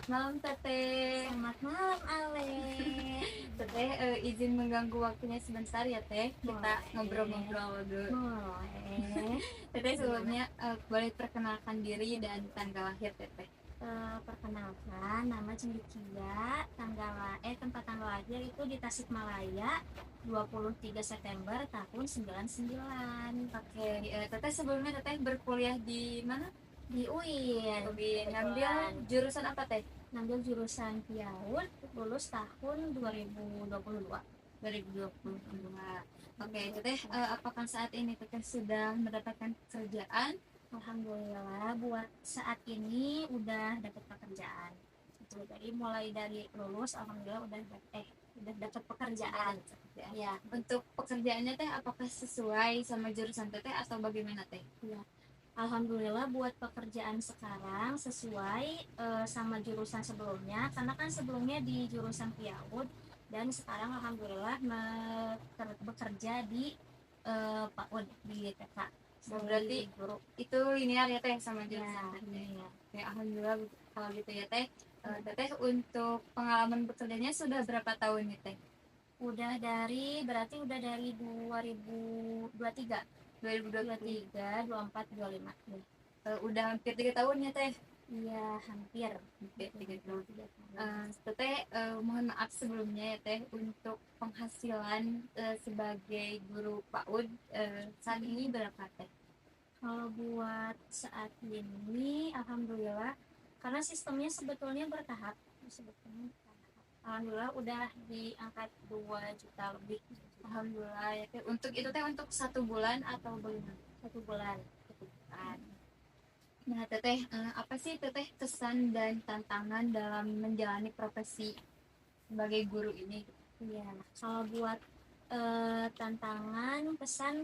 Selamat malam Teteh. Selamat malam Ale. Teteh izin mengganggu waktunya sebentar ya Teh. Kita Boleh. ngobrol-ngobrol dulu. Boleh. Teteh Gimana? sebelumnya boleh perkenalkan diri dan tanggal lahir Teteh. Perkenalkan, nama Cendikia, tempat tanggal lahir itu di Tasikmalaya, 23 September tahun 99 Oke, Teteh sebelumnya Teteh berkuliah di mana? di UIN. Ngambil Kebetulan jurusan apa Teh? ngambil jurusan PIAUD, lulus tahun 2022. 2022. Oke, Teteh apakah saat ini Teteh sudah mendapatkan pekerjaan? Alhamdulillah buat saat ini udah dapat pekerjaan. Itu jadi mulai dari lulus alhamdulillah udah dapat pekerjaan. Ya, Untuk pekerjaannya Teh apakah sesuai sama jurusan Teteh atau bagaimana Teh? ya. Alhamdulillah buat pekerjaan sekarang sesuai sama jurusan sebelumnya, karena kan sebelumnya di jurusan PIAUD dan sekarang alhamdulillah bekerja di PAUD di TK. Berarti guru. itu linear ya Teh sama jurusan Ya, Teteh. ya. Oke, alhamdulillah kalau gitu ya Teh. Teteh untuk pengalaman bekerjanya sudah berapa tahun nih Teh? Berarti udah dari 2023, 2023, 24, 25. Udah hampir 3 tahun ya Teh. Iya, hampir. Oke, 3 tahun. Teteh mohon maaf sebelumnya ya Teh untuk penghasilan sebagai guru PAUD saat ini berapa Teh? Kalau buat saat ini alhamdulillah karena sistemnya sebetulnya bertahap. Alhamdulillah udah di angka 2 juta lebih. Alhamdulillah ya Teh. Untuk itu Teh untuk 1 bulan atau bagaimana? 1 bulan. Nah Teteh, apa sih Teteh kesan dan tantangan dalam menjalani profesi sebagai guru ini? Iya, kalau buat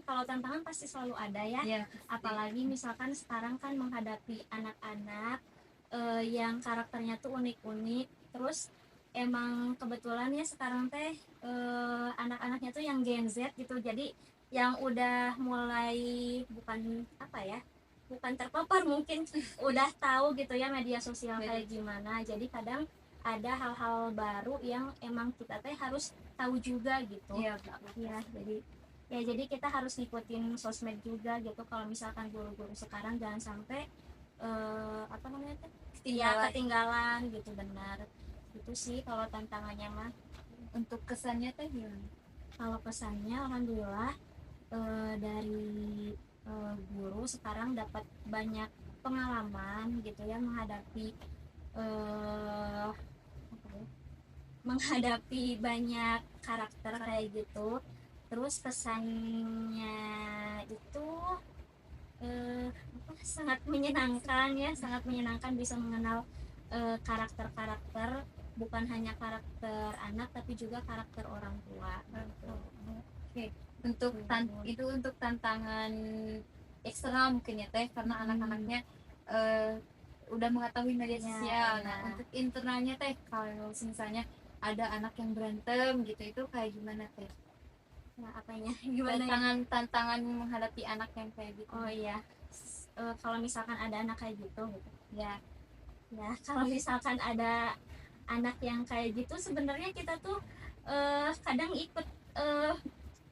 kalau tantangan pasti selalu ada ya. Ya, Apalagi misalkan sekarang kan menghadapi anak-anak yang karakternya tuh unik-unik, terus emang kebetulan ya sekarang teh anak-anaknya tuh yang Gen Z gitu, jadi yang udah mulai bukan apa ya, bukan terpapar mungkin udah tahu gitu ya media sosial kayak gimana, jadi kadang ada hal-hal baru yang emang kita teh harus tahu juga gitu. Iya, Jadi kita harus ngikutin sosmed juga gitu. Kalau misalkan guru-guru sekarang jangan sampai apa namanya tuh ketinggalan gitu, benar. Itu sih kalau tantangannya mah. Untuk kesannya Teh gimana? Kalau kesannya alhamdulillah dari guru sekarang dapat banyak pengalaman gitu ya menghadapi eh, menghadapi banyak karakter kayak gitu. Terus kesannya itu sangat menyenangkan ya, sangat menyenangkan bisa mengenal karakter-karakter, bukan hanya karakter anak tapi juga karakter orang tua. Oke, untuk tantangan eksternal mungkin ya Teh, karena anak-anaknya udah mengetahui media sosial. Nah, untuk internalnya Teh, kalau misalnya ada anak yang berantem gitu, itu kayak gimana Teh? Nah, apanya? Gimana tantangan menghadapi anak yang kayak gitu? Oh iya, kalau misalkan ada anak kayak gitu ya kalau misalkan ada anak yang kayak gitu sebenarnya kita tuh kadang ikut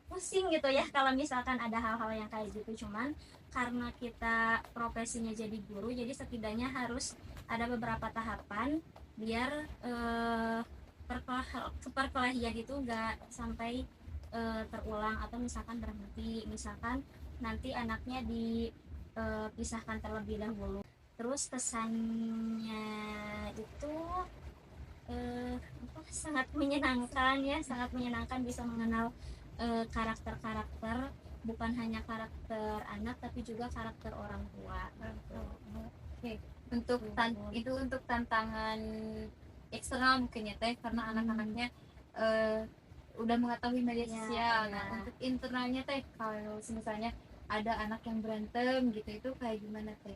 pusing gitu ya kalau misalkan ada hal-hal yang kayak gitu. Cuman karena kita profesinya jadi guru, jadi setidaknya harus ada beberapa tahapan biar perkelahian itu nggak sampai terulang atau misalkan berhenti. Misalkan nanti anaknya dipisahkan terlebih dahulu. Terus kesannya itu sangat menyenangkan ya, sangat menyenangkan bisa mengenal karakter-karakter, bukan hanya karakter anak tapi juga karakter orang tua. Oke, untuk tantangan eksternal mungkin ya Teh, karena anak-anaknya udah mengetahui media sosial. Nah, untuk internalnya Teh, kalau misalnya ada anak yang berantem gitu, itu kayak gimana Teh?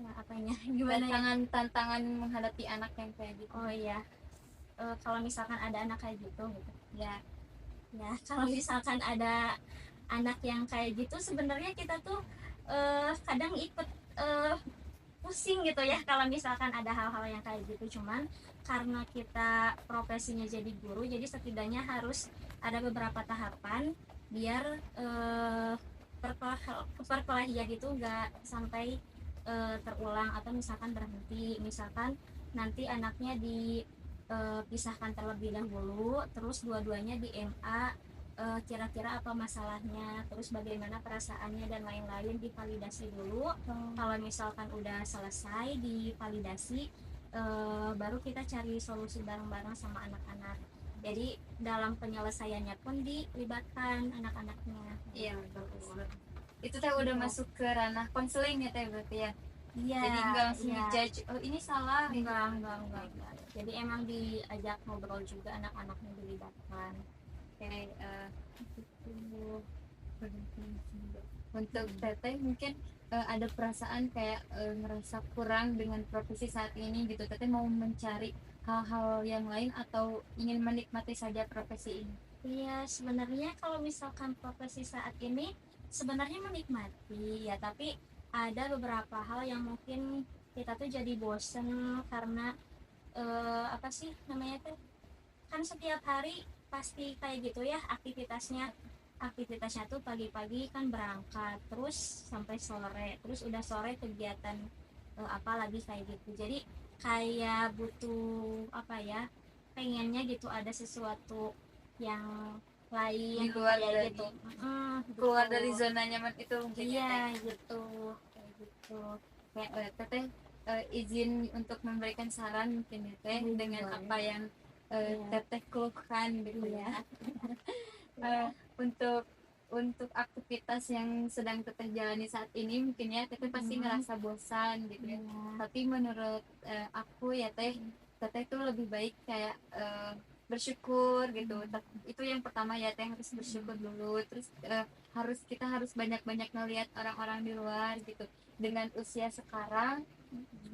Nah, apanya? Gimana tantangan menghadapi anak yang kayak gitu? Oh iya, kalau misalkan ada anak kayak gitu ya kalau misalkan ada anak yang kayak gitu sebenarnya kita tuh kadang ikut pusing gitu ya kalau misalkan ada hal-hal yang kayak gitu. Cuman karena kita profesinya jadi guru, jadi setidaknya harus ada beberapa tahapan biar perkelahian gitu nggak sampai terulang atau misalkan berhenti. Misalkan nanti anaknya dipisahkan terlebih dahulu, terus dua-duanya di MA, kira-kira apa masalahnya, terus bagaimana perasaannya dan lain-lain divalidasi dulu. Kalau misalkan udah selesai divalidasi, baru kita cari solusi bareng-bareng sama anak-anak. Jadi dalam penyelesaiannya pun dilibatkan anak-anaknya. Iya, betul. Itu teh udah masuk ke ranah konseling ya teh berarti ya. Iya, Jadi nggak langsung iya. dijudge, oh ini salah. Enggak. Jadi emang diajak ngobrol juga, anak-anaknya dilibatkan. Kayak gitu. Untuk teteh mungkin ada perasaan kayak ngerasa kurang dengan profesi saat ini gitu. Teteh mau mencari hal-hal yang lain atau ingin menikmati saja profesi ini? Iya, sebenarnya kalau misalkan profesi saat ini sebenarnya menikmati ya, tapi ada beberapa hal yang mungkin kita tuh jadi bosen karena apa sih namanya tuh, kan setiap hari pasti kayak gitu ya aktivitasnya tuh pagi-pagi kan berangkat terus sampai sore, terus udah sore kegiatan apa lagi kayak gitu. Jadi kayak butuh apa ya, pengennya gitu ada sesuatu yang lain Di luar kayak dari gitu. keluar Gitu. dari zona nyaman itu mungkin ya teh. Iya gitu, kayak gitu. Kayak teteh izin untuk memberikan saran mungkin ya teh dengan Boleh. apa yang Iya. teteh keluhkan gitu Iya. ya. Untuk aktivitas yang sedang teteh jalani saat ini mungkin ya teteh pasti ngerasa bosan gitu ya. Iya. Tapi menurut aku ya teh tuh lebih baik kayak bersyukur gitu. Itu yang pertama ya teh, harus bersyukur dulu. Terus kita harus banyak-banyak ngelihat orang-orang di luar gitu. Dengan usia sekarang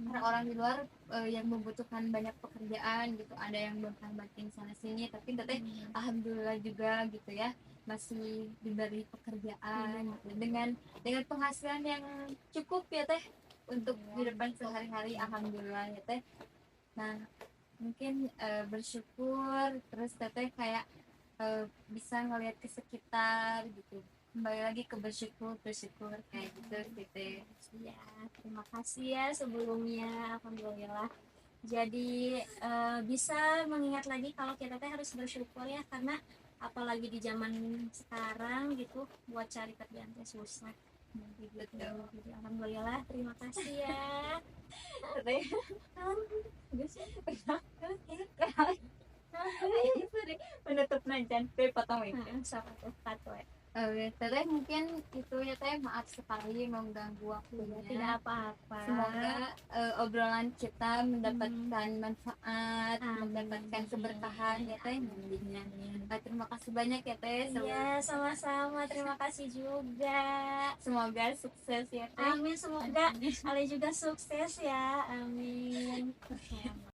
orang-orang di luar yang membutuhkan banyak pekerjaan gitu, ada yang banting sana sini, tapi teteh alhamdulillah juga gitu ya masih diberi pekerjaan gitu. dengan penghasilan yang cukup ya teh untuk kehidupan sehari-hari, alhamdulillah ya teh. Nah mungkin bersyukur, terus teteh kayak bisa ngelihat ke sekitar gitu, kembali lagi ke bersyukur kayak gitu. Ya, terima kasih ya sebelumnya, alhamdulillah. Jadi bisa mengingat lagi kalau kita teh harus bersyukur ya, karena apalagi di zaman sekarang gitu buat cari kerjaan teh susah. Gitu. Jadi alhamdulillah, terima kasih ya. Teteh penutup nancan potong itu. Sama tuh patwe. Teteh mungkin itu ya teh, maaf sekali mengganggu waktunya. Tidak apa-apa. Semoga obrolan kita mendapatkan manfaat, mendapatkan keberkahan ya teh nantinya. Terima kasih banyak ya teh. Iya, sama-sama. Terima kasih juga. Semoga sukses ya teh. Amin, semoga Ale juga sukses ya. Amin.